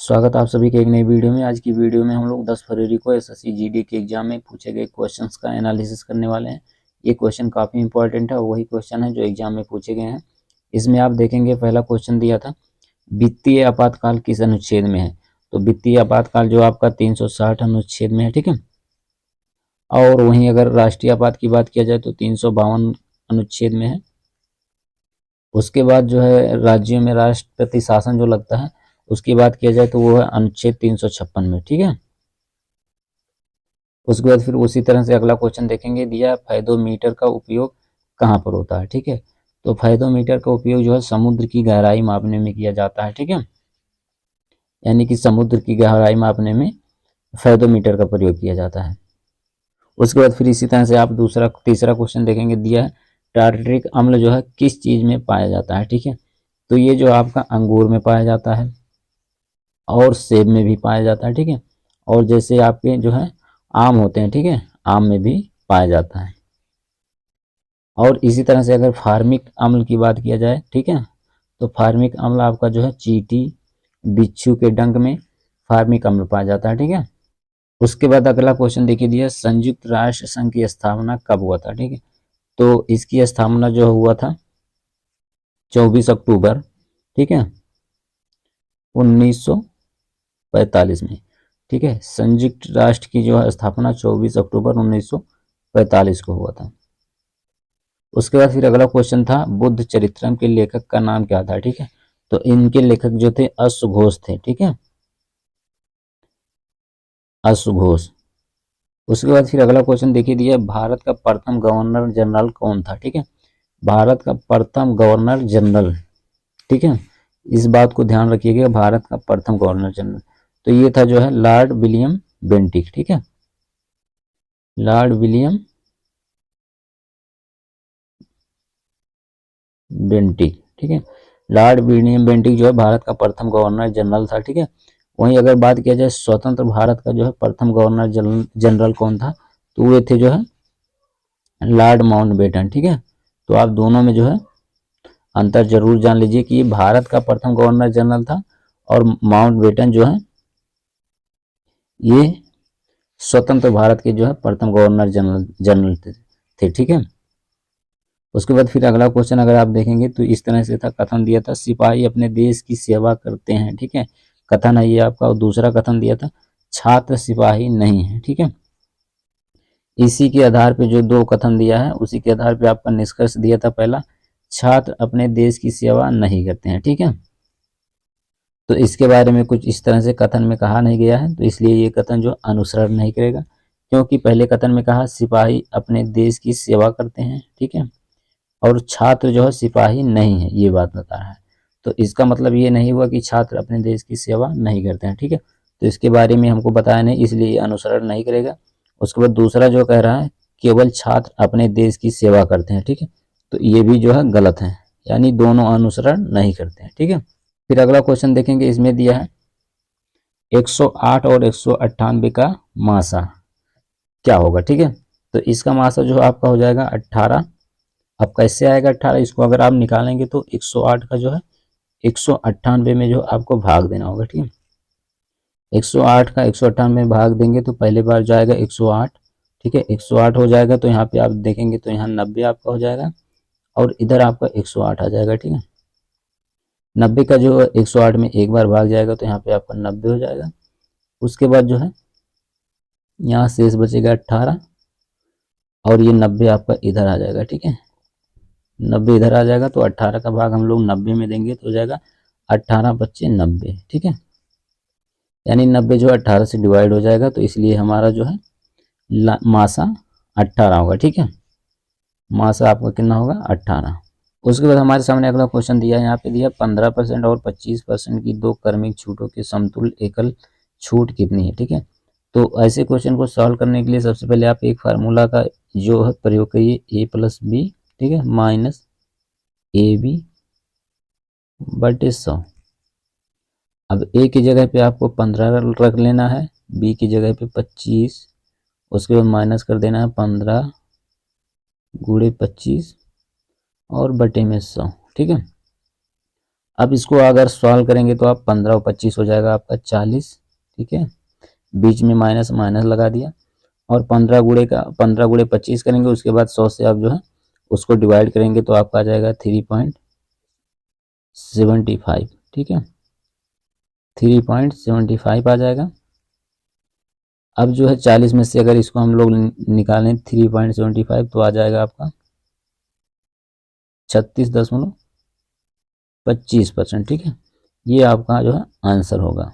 स्वागत आप सभी के एक नई वीडियो में। आज की वीडियो में हम लोग 10 फरवरी को एसएससी जीडी के एग्जाम में पूछे गए क्वेश्चंस का एनालिसिस करने वाले हैं। ये क्वेश्चन काफ़ी इंपॉर्टेंट है और वही क्वेश्चन है जो एग्जाम में पूछे गए हैं। इसमें आप देखेंगे पहला क्वेश्चन दिया था वित्तीय आपातकाल किस अनुच्छेद में है। तो वित्तीय आपातकाल जो आपका 360 अनुच्छेद में है, ठीक है। और वहीं अगर राष्ट्रीय आपात की बात किया जाए तो 352 अनुच्छेद में है। उसके बाद जो है राज्यों में राष्ट्रपति शासन जो लगता है उसकी बात किया जाए तो वो है अनुच्छेद 356 में, ठीक है। उसके बाद फिर उसी तरह से अगला क्वेश्चन देखेंगे, दिया फायदोमीटर का उपयोग कहाँ पर होता है, ठीक है। तो फायदोमीटर का उपयोग जो है समुद्र की गहराई मापने में किया जाता है, ठीक है। यानी कि समुद्र की गहराई मापने में फायदोमीटर का प्रयोग किया जाता है। उसके बाद फिर इसी तरह से आप तीसरा क्वेश्चन देखेंगे, दिया है टार्टरिक अम्ल जो है किस चीज में पाया जाता है, ठीक है। तो ये जो आपका अंगूर में पाया जाता है और सेब में भी पाया जाता है, ठीक है। और जैसे आपके जो है आम होते हैं, ठीक है, आम में भी पाया जाता है। और इसी तरह से अगर फार्मिक अम्ल की बात किया जाए, ठीक है, तो फार्मिक अम्ल आपका जो है चींटी बिच्छू के डंक में फार्मिक अम्ल पाया जाता है, ठीक है। उसके बाद अगला क्वेश्चन देखिए, दिया संयुक्त राष्ट्र संघ की स्थापना कब हुआ था, ठीक है। तो इसकी स्थापना जो हुआ था 24 अक्टूबर, ठीक है, 1945 में, ठीक है। संयुक्त राष्ट्र की जो है स्थापना 24 अक्टूबर 1945 को हुआ था। उसके बाद फिर अगला क्वेश्चन था बुद्ध चरित्रम के लेखक का नाम क्या था, ठीक है। तो इनके लेखक जो थे अश्वघोष थे, ठीक है, अश्वघोष। उसके बाद फिर अगला क्वेश्चन देखिए, दिया भारत का प्रथम गवर्नर जनरल कौन था, ठीक है। भारत का प्रथम गवर्नर जनरल, ठीक है, इस बात को ध्यान रखिएगा, भारत का प्रथम गवर्नर जनरल तो ये था जो है लॉर्ड विलियम बेंटिक, ठीक है, लॉर्ड विलियम बेंटिक, ठीक है। लॉर्ड विलियम बेंटिक जो है भारत का प्रथम गवर्नर जनरल था, ठीक है। वहीं अगर बात किया जाए स्वतंत्र भारत का जो है प्रथम गवर्नर जनरल कौन था, तो वे थे जो है लॉर्ड माउंटबेटन, ठीक है। तो आप दोनों में जो है अंतर जरूर जान लीजिए कि भारत का प्रथम गवर्नर जनरल था और माउंटबेटन जो है ये स्वतंत्र भारत के जो है प्रथम गवर्नर जनरल थे, ठीक है। उसके बाद फिर अगला क्वेश्चन अगर आप देखेंगे तो इस तरह से था, कथन दिया था सिपाही अपने देश की सेवा करते हैं, ठीक है, कथन है ये आपका। और दूसरा कथन दिया था छात्र सिपाही नहीं है, ठीक है। इसी के आधार पे जो दो कथन दिया है उसी के आधार पे आपका निष्कर्ष दिया था, पहला छात्र अपने देश की सेवा नहीं करते हैं, ठीक है। तो इसके बारे में कुछ इस तरह से कथन में कहा नहीं गया है, तो इसलिए ये कथन जो अनुसरण नहीं करेगा, क्योंकि पहले कथन में कहा सिपाही अपने देश की सेवा करते हैं, ठीक है, और छात्र जो है सिपाही नहीं है, ये बात बता रहा है। तो इसका मतलब ये नहीं हुआ कि छात्र अपने देश की सेवा नहीं करते हैं, ठीक है। तो इसके बारे में हमको बताया नहीं, इसलिए ये अनुसरण नहीं करेगा। उसके बाद दूसरा जो कह रहा है केवल छात्र अपने देश की सेवा करते हैं, ठीक है, तो ये भी जो है गलत है, यानी दोनों अनुसरण नहीं करते हैं, ठीक है। फिर अगला क्वेश्चन देखेंगे, इसमें दिया है 108 और 198 का मासा क्या होगा, ठीक है। तो इसका मासा जो आपका हो जाएगा 18। अब कैसे आएगा 18, इसको अगर आप निकालेंगे तो 108 का जो है 198 में जो आपको भाग देना होगा, ठीक है। 108 का 198 में भाग देंगे तो पहले बार जाएगा 108, ठीक है, 108 हो जाएगा तो यहाँ पे आप देखेंगे तो यहाँ 90 आपका हो जाएगा और इधर आपका 108 आ जाएगा, ठीक है। 90 का जो 108 में एक बार भाग जाएगा तो यहाँ पे आपका 90 हो जाएगा। उसके बाद जो है यहाँ शेष बचेगा 18 और ये 90 आपका इधर आ जाएगा, ठीक है। 90 इधर आ जाएगा तो 18 का भाग हम लोग 90 में देंगे तो हो जाएगा 18 बच्चे 90, ठीक है। यानी 90 जो 18 से डिवाइड हो जाएगा, तो इसलिए हमारा जो है मासा 18 होगा, ठीक है। मासा आपका कितना होगा 18। उसके बाद हमारे सामने अगला क्वेश्चन दिया है, यहाँ पे दिया 15% और 25% की दो क्रमिक छूटों के समतुल्य एकल छूट कितनी है, ठीक है। तो ऐसे क्वेश्चन को सॉल्व करने के लिए सबसे पहले आप एक फार्मूला का जो है प्रयोग करिए, a प्लस बी, ठीक है, माइनस ए बी बटे 100। अब ए की जगह पे आपको 15 रख लेना है, बी की जगह पे 25, उसके बाद माइनस कर देना है 15 गुणे 25 और बटे में 100, ठीक है। अब इसको अगर सॉल्व करेंगे तो आप 15 और 25 हो जाएगा आपका 40, ठीक है। बीच में माइनस माइनस लगा दिया, और 15 गुणे 25 करेंगे, उसके बाद 100 से आप जो है उसको डिवाइड करेंगे तो आपका आ जाएगा 3.75, ठीक है, 3.75 आ जाएगा। अब जो है 40 में से अगर इसको हम लोग निकालें 3.75 तो आ जाएगा आपका 36.25%, ठीक है। ये आपका जो है आंसर होगा।